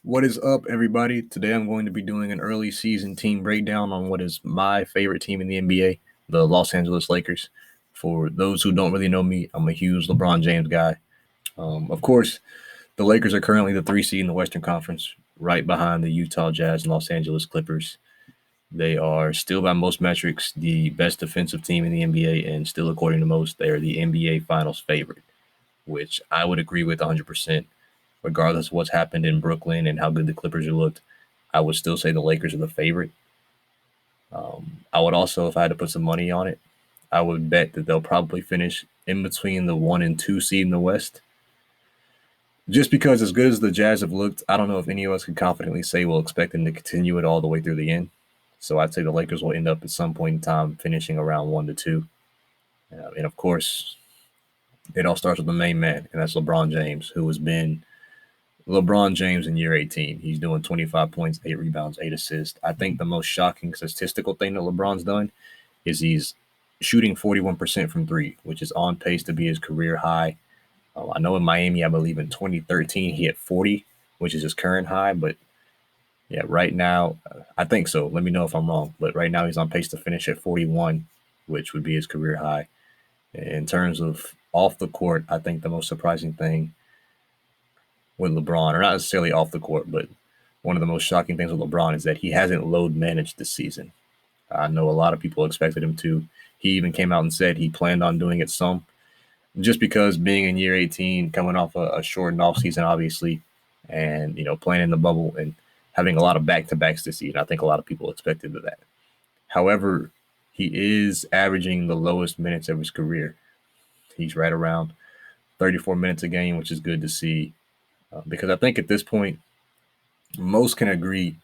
What is up, everybody? Today I'm going to be doing an early season team breakdown on what is my favorite team in the NBA, the Los Angeles Lakers. For those who don't really know me, I'm a huge LeBron James guy. Of course, the Lakers are currently the 3 seed in the Western Conference, right behind the Utah Jazz and Los Angeles Clippers. They are still, by most metrics, the best defensive team in the NBA, and still, according to most, they are the NBA Finals favorite, which I would agree with 100%. Regardless of what's happened in Brooklyn and how good the Clippers have looked, I would still say the Lakers are the favorite. I would also, if I had to put some money on it, I would bet that they'll probably finish in between the 1 and 2 seed in the West. Just because, as good as the Jazz have looked, I don't know if any of us can confidently say we'll expect them to continue it all the way through the end. So I'd say the Lakers will end up at some point in time finishing around 1 to 2. And of course, it all starts with the main man, and that's LeBron James, who has been LeBron James in year 18. He's doing 25 points, 8 rebounds, 8 assists. I think the most shocking statistical thing that LeBron's done is he's shooting 41% from three, which is on pace to be his career high. I know in Miami, I believe in 2013, he hit 40, which is his current high. But yeah, right now, I think so. Let me know if I'm wrong. But right now, he's on pace to finish at 41, which would be his career high. In terms of off the court, I think the most surprising thing with LeBron, or not necessarily off the court, but one of the most shocking things with LeBron is that he hasn't load managed this season. I know a lot of people expected him to. He even came out and said he planned on doing it some, just because being in year 18, coming off a shortened off season, obviously, and playing in the bubble and having a lot of back-to-backs this season. I think a lot of people expected that. However, he is averaging the lowest minutes of his career. He's right around 34 minutes a game, which is good to see. Because I think at this point, most can agree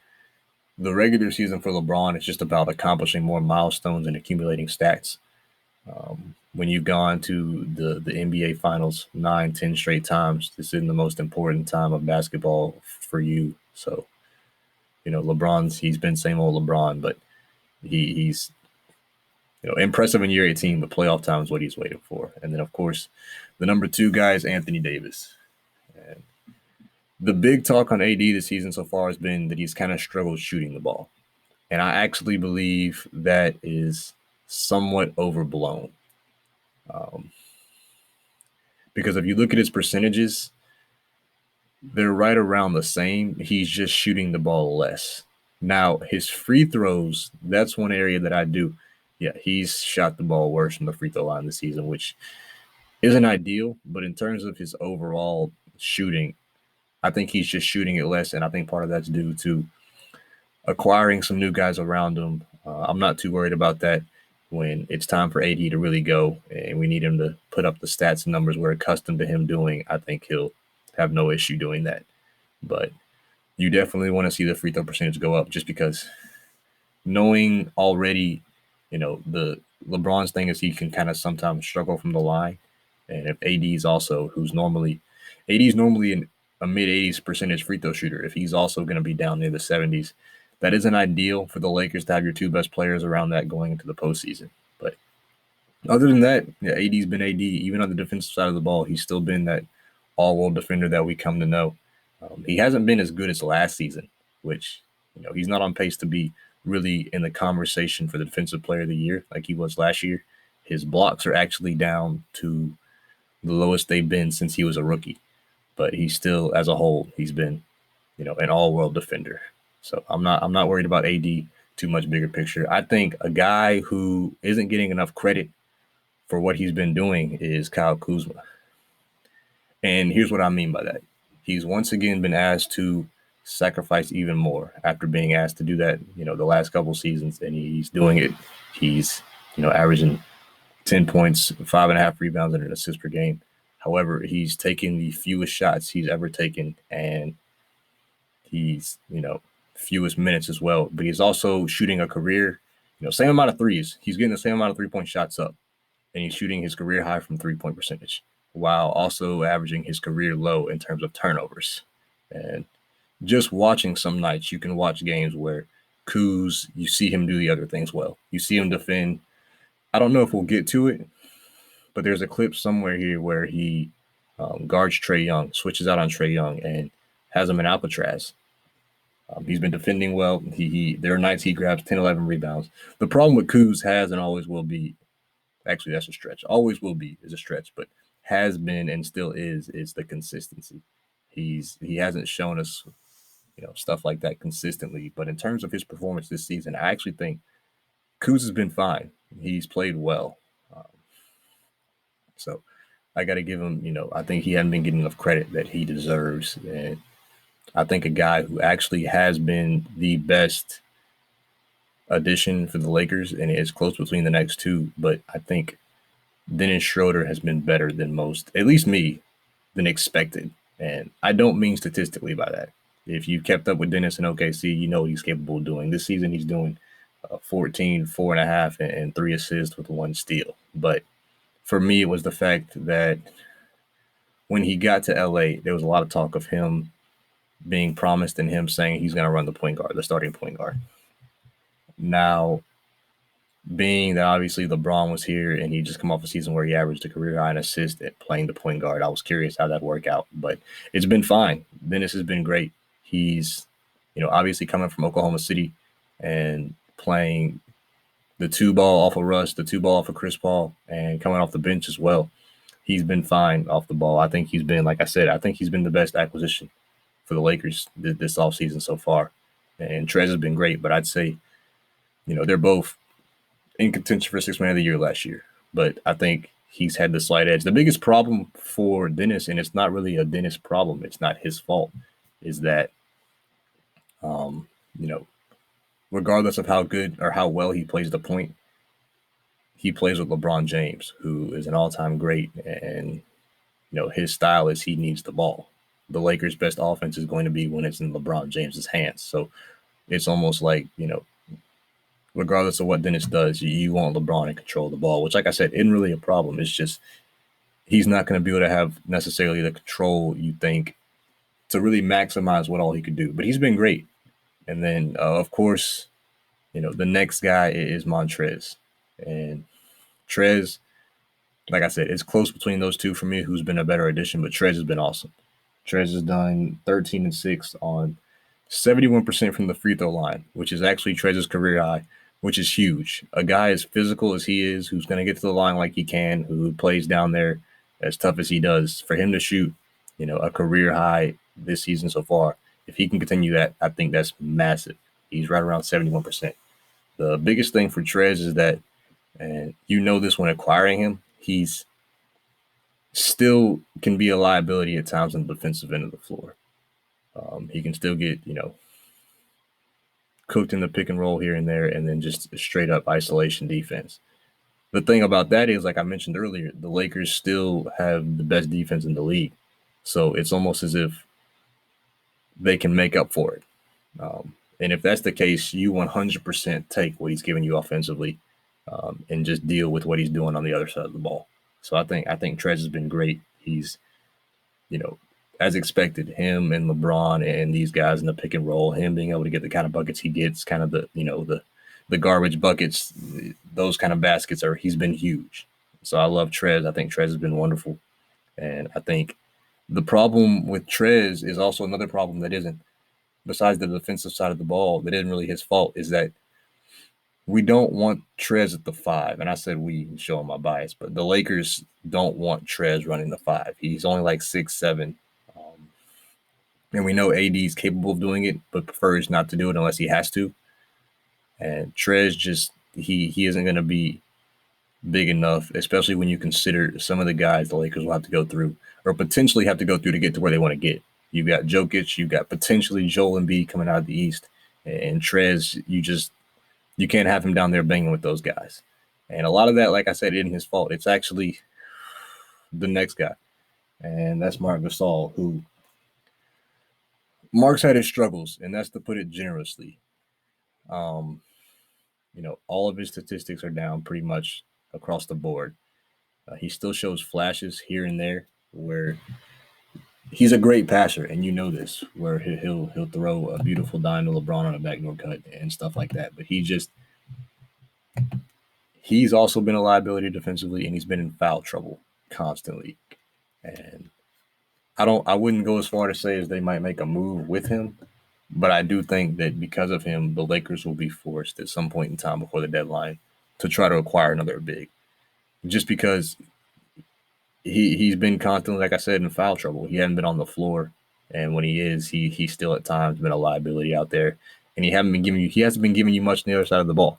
the regular season for LeBron is just about accomplishing more milestones and accumulating stats. When you've gone to the NBA Finals 9, 10 straight times, this isn't the most important time of basketball for you. So, he's been same old LeBron, but he's impressive in year 18, but playoff time is what he's waiting for. And then, of course, the number 2 guy is Anthony Davis. And the big talk on AD this season so far has been that he's kind of struggled shooting the ball. And I actually believe that is somewhat overblown. Because if you look at his percentages, they're right around the same. He's just shooting the ball less. Now, his free throws, that's one area that I do. Yeah, he's shot the ball worse from the free throw line this season, which isn't ideal. But in terms of his overall shooting, I think he's just shooting it less. And I think part of that's due to acquiring some new guys around him. I'm not too worried about that when it's time for AD to really go and we need him to put up the stats and numbers we're accustomed to him doing. I think he'll have no issue doing that. But you definitely want to see the free throw percentage go up, just because knowing already, the LeBron's thing is he can kind of sometimes struggle from the line. And if AD's also, AD's normally a mid 80s percentage free throw shooter, if he's also going to be down near the 70s, that isn't ideal for the Lakers to have your 2 best players around that going into the postseason. But other than that, yeah, AD's been AD. Even on the defensive side of the ball, he's still been that all-world defender that we come to know. He hasn't been as good as last season, which, he's not on pace to be really in the conversation for the defensive player of the year like he was last year. His blocks are actually down to the lowest they've been since he was a rookie. But he's still, as a whole, he's been, an all-world defender. So I'm not worried about AD too much bigger picture. I think a guy who isn't getting enough credit for what he's been doing is Kyle Kuzma. And here's what I mean by that. He's once again been asked to sacrifice even more after being asked to do that, the last couple seasons, and he's doing it. He's, averaging 10 points, 5.5 rebounds, and an assist per game. However, he's taken the fewest shots he's ever taken, and he's, fewest minutes as well. But he's also shooting a career, same amount of threes. He's getting the same amount of 3-point shots up, and he's shooting his career high from 3-point percentage, while also averaging his career low in terms of turnovers. And just watching some nights, you can watch games where Kuz, you see him do the other things well. You see him defend. I don't know if we'll get to it, but there's a clip somewhere here where he guards Trae Young, switches out on Trae Young, and has him in Alcatraz. He's been defending well. There are nights he grabs 10, 11 rebounds. The problem with Kuz has and always will be, actually that's a stretch, always will be is a stretch, but has been and still is the consistency. He hasn't shown us, stuff like that consistently. But in terms of his performance this season, I actually think Kuz has been fine. He's played well. So I got to give him, I think he hasn't been getting enough credit that he deserves. And I think a guy who actually has been the best addition for the Lakers, and it's close between the next two, but I think Dennis Schroder has been better than most, at least me, than expected. And I don't mean statistically by that. If you kept up with Dennis in OKC, you know what he's capable of doing. This season, he's doing 14, 4.5, and 3 assists with 1 steal. But for me, it was the fact that when he got to LA, there was a lot of talk of him being promised and him saying he's going to run the point guard, the starting point guard. Now, being that obviously LeBron was here and he just come off a season where he averaged a career high in assists at playing the point guard, I was curious how that worked out. But it's been fine. Dennis has been great. He's, obviously coming from Oklahoma City and playing the 2 ball off of Russ, the 2 ball off of Chris Paul, and coming off the bench as well. He's been fine off the ball. I think he's been, like I said, I think he's been the best acquisition for the Lakers this offseason so far. And Trez has been great, but I'd say, they're both in contention for 6th man of the year last year. But I think he's had the slight edge. The biggest problem for Dennis, and it's not really a Dennis problem, it's not his fault, is that, regardless of how good or how well he plays the point, he plays with LeBron James, who is an all-time great. And, his style is he needs the ball. The Lakers' best offense is going to be when it's in LeBron James's hands. So it's almost like, regardless of what Dennis does, you want LeBron to control the ball, which, like I said, isn't really a problem. It's just he's not going to be able to have necessarily the control you think to really maximize what all he could do. But he's been great. And then, of course, the next guy is Montrez. And Trez, like I said, it's close between those two for me, who's been a better addition, but Trez has been awesome. Trez has done 13-6 on 71% from the free throw line, which is actually Trez's career high, which is huge. A guy as physical as he is, who's going to get to the line like he can, who plays down there as tough as he does, for him to shoot, a career high this season so far, if he can continue that, I think that's massive. He's right around 71%. The biggest thing for Trez is that, and this when acquiring him, he's still can be a liability at times on the defensive end of the floor. He can still get, cooked in the pick and roll here and there, and then just straight up isolation defense. The thing about that is, like I mentioned earlier, the Lakers still have the best defense in the league. So it's almost as if they can make up for it. And if that's the case, you 100% take what he's giving you offensively and just deal with what he's doing on the other side of the ball. So I think Trez has been great. He's, as expected, him and LeBron and these guys in the pick and roll, him being able to get the kind of buckets he gets, kind of the garbage buckets, those kind of baskets he's been huge. So I love Trez. I think Trez has been wonderful. And I think the problem with Trez is also another problem that isn't, besides the defensive side of the ball, that isn't really his fault, is that we don't want Trez at the 5. And I said we, showing my bias, but the Lakers don't want Trez running the 5. He's only like 6'7". And we know AD is capable of doing it, but prefers not to do it unless he has to. And Trez just, he isn't going to be big enough, especially when you consider some of the guys the Lakers will have to go through or potentially have to go through to get to where they want to get. You got Jokic, you got potentially Joel Embiid coming out of the East. And Trez, you can't have him down there banging with those guys. And a lot of that, like I said, isn't his fault. It's actually the next guy. And that's Marc Gasol, who Mark's had his struggles, and that's to put it generously. All of his statistics are down pretty much across the board. He still shows flashes here and there where he's a great passer, and this, where he'll throw a beautiful dime to LeBron on a backdoor cut and stuff like that. But he's also been a liability defensively, and he's been in foul trouble constantly. And I wouldn't go as far to say as they might make a move with him, But I do think that because of him, the Lakers will be forced at some point in time before the deadline to try to acquire another big. Just because he's been constantly, like I said, in foul trouble. He hasn't been on the floor, and when he is, he's still at times been a liability out there. And he hasn't been giving you much on the other side of the ball.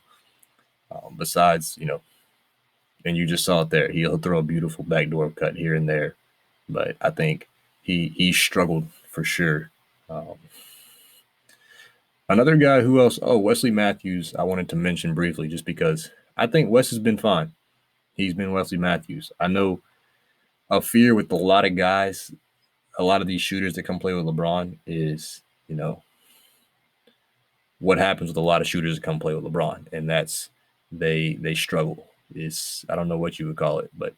Besides, and you just saw it there. He'll throw a beautiful backdoor cut here and there, but I think he struggled for sure. Um, Another guy who else? Oh, Wesley Matthews. I wanted to mention briefly just because I think Wes has been fine. He's been Wesley Matthews. I know a fear with a lot of guys, a lot of these shooters that come play with LeBron is, what happens with a lot of shooters that come play with LeBron, and that's they struggle. Is I don't know what you would call it, but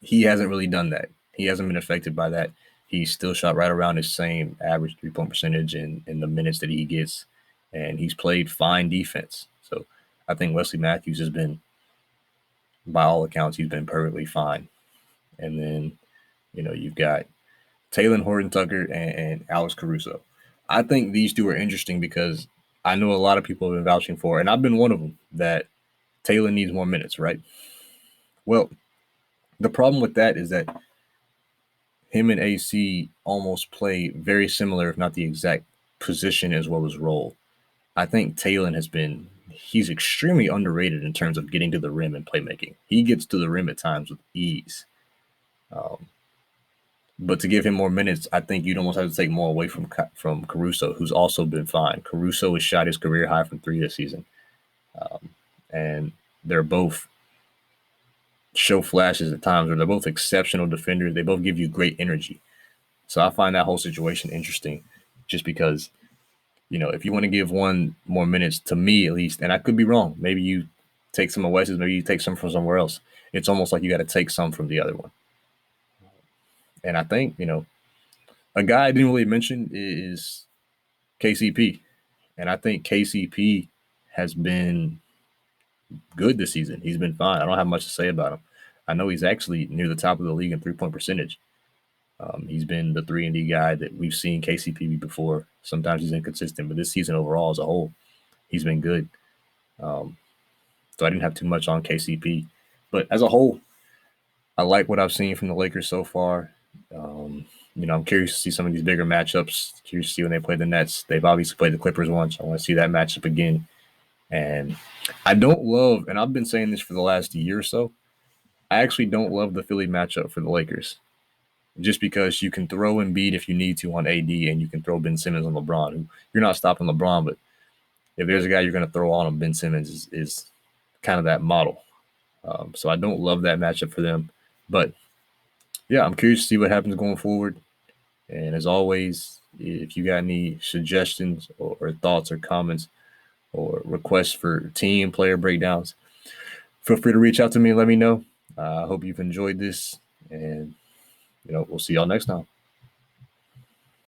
he hasn't really done that. He hasn't been affected by that. He's still shot right around his same average 3-point percentage in the minutes that he gets, and he's played fine defense. So I think Wesley Matthews has been, by all accounts, he's been perfectly fine. And then, you've got Taylor Horton Tucker and Alex Caruso. I think these two are interesting because I know a lot of people have been vouching for, and I've been one of them, that Taylor needs more minutes, right? Well, the problem with that is that him and AC almost play very similar, if not the exact position as well as role. I think Taylor he's extremely underrated in terms of getting to the rim and playmaking. He gets to the rim at times with ease. But to give him more minutes, I think you'd almost have to take more away from Caruso, who's also been fine. Caruso has shot his career high from 3 this season. And they're both show flashes at times, or they're both exceptional defenders. They both give you great energy. So I find that whole situation interesting just because, if you want to give one more minutes, to me at least, and I could be wrong, maybe you take some of Wes's, maybe you take some from somewhere else. It's almost like you got to take some from the other one. And I think, a guy I didn't really mention is KCP. And I think KCP has been good this season. He's been fine. I don't have much to say about him. I know he's actually near the top of the league in 3-point percentage. He's been the 3-and-D guy that we've seen KCP be before. Sometimes he's inconsistent, but this season overall as a whole, he's been good. So I didn't have too much on KCP. But as a whole, I like what I've seen from the Lakers so far. I'm curious to see some of these bigger matchups. Curious to see when they play the Nets. They've obviously played the Clippers once. I want to see that matchup again. And I don't love, and I've been saying this for the last year or so, I actually don't love the Philly matchup for the Lakers. Just because you can throw Embiid if you need to on AD, and you can throw Ben Simmons on LeBron. You're not stopping LeBron, but if there's a guy you're going to throw on him, Ben Simmons is kind of that model. So I don't love that matchup for them. But, yeah, I'm curious to see what happens going forward. And as always, if you got any suggestions or thoughts or comments or requests for team player breakdowns, feel free to reach out to me and let me know. I hope you've enjoyed this, and we'll see y'all next time.